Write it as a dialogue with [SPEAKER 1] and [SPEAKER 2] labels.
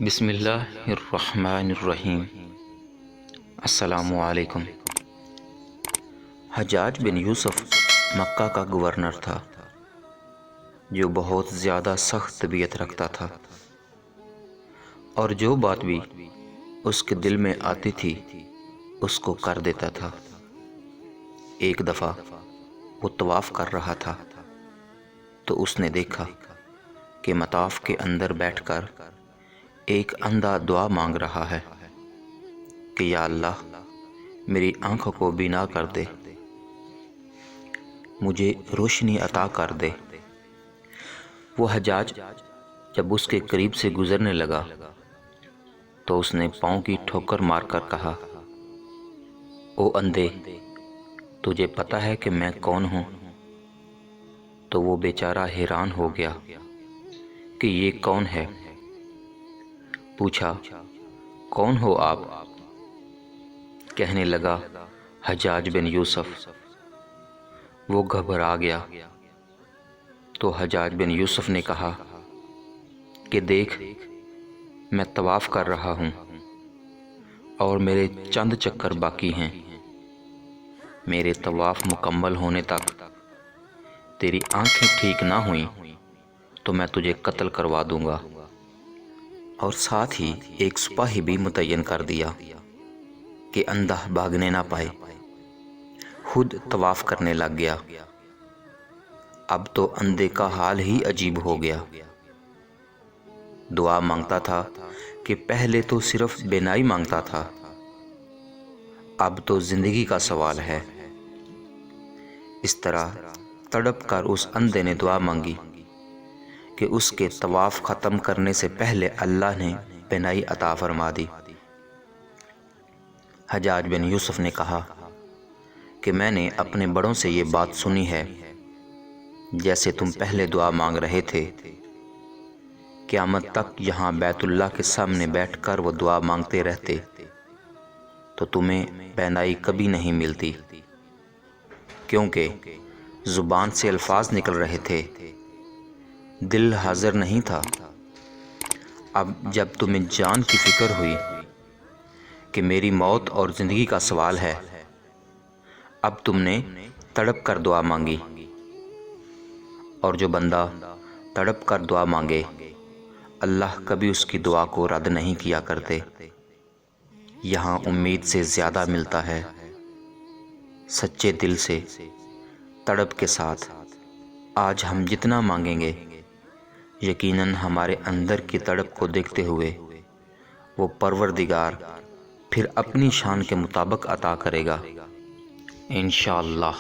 [SPEAKER 1] بسم اللہ الرحمن الرحیم۔ السلام علیکم۔ حجاج بن یوسف مکہ کا گورنر تھا جو بہت زیادہ سخت طبیعت رکھتا تھا، اور جو بات بھی اس کے دل میں آتی تھی اس کو کر دیتا تھا۔ ایک دفعہ وہ طواف کر رہا تھا تو اس نے دیکھا کہ مطاف کے اندر بیٹھ کر ایک اندھا دعا مانگ رہا ہے کہ یا اللہ میری آنکھوں کو بینا کر دے، مجھے روشنی عطا کر دے۔ وہ حجاج جب اس کے قریب سے گزرنے لگا تو اس نے پاؤں کی ٹھوکر مار کر کہا، او اندھے، تجھے پتہ ہے کہ میں کون ہوں؟ تو وہ بیچارہ حیران ہو گیا کہ یہ کون ہے۔ پوچھا، کون ہو آپ؟ کہنے لگا، حجاج بن یوسف۔ وہ گھبرا گیا تو حجاج بن یوسف نے کہا کہ دیکھ، میں طواف کر رہا ہوں اور میرے چند چکر باقی ہیں۔ میرے طواف مکمل ہونے تک تیری آنکھیں ٹھیک نہ ہوئیں تو میں تجھے قتل کروا دوں گا، اور ساتھ ہی ایک سپاہی بھی متعین کر دیا کہ اندھا بھاگنے نہ پائے۔ خود طواف کرنے لگ گیا۔ اب تو اندھے کا حال ہی عجیب ہو گیا۔ دعا مانگتا تھا کہ پہلے تو صرف بینائی مانگتا تھا، اب تو زندگی کا سوال ہے۔ اس طرح تڑپ کر اس اندھے نے دعا مانگی کہ اس کے طواف ختم کرنے سے پہلے اللہ نے بینائی عطا فرما دی۔ حجاج بن یوسف نے کہا کہ میں نے اپنے بڑوں سے یہ بات سنی ہے، جیسے تم پہلے دعا مانگ رہے تھے، قیامت تک یہاں بیت اللہ کے سامنے بیٹھ کر وہ دعا مانگتے رہتے تو تمہیں بینائی کبھی نہیں ملتی، کیونکہ زبان سے الفاظ نکل رہے تھے، دل حاضر نہیں تھا۔ اب جب تمہیں جان کی فکر ہوئی کہ میری موت اور زندگی کا سوال ہے، اب تم نے تڑپ کر دعا مانگی، اور جو بندہ تڑپ کر دعا مانگے اللہ کبھی اس کی دعا کو رد نہیں کیا کرتے۔ یہاں امید سے زیادہ ملتا ہے۔ سچے دل سے، تڑپ کے ساتھ آج ہم جتنا مانگیں گے، یقیناً ہمارے اندر کی تڑپ کو دیکھتے ہوئے وہ پروردگار پھر اپنی شان کے مطابق عطا کرے گا، انشاءاللہ۔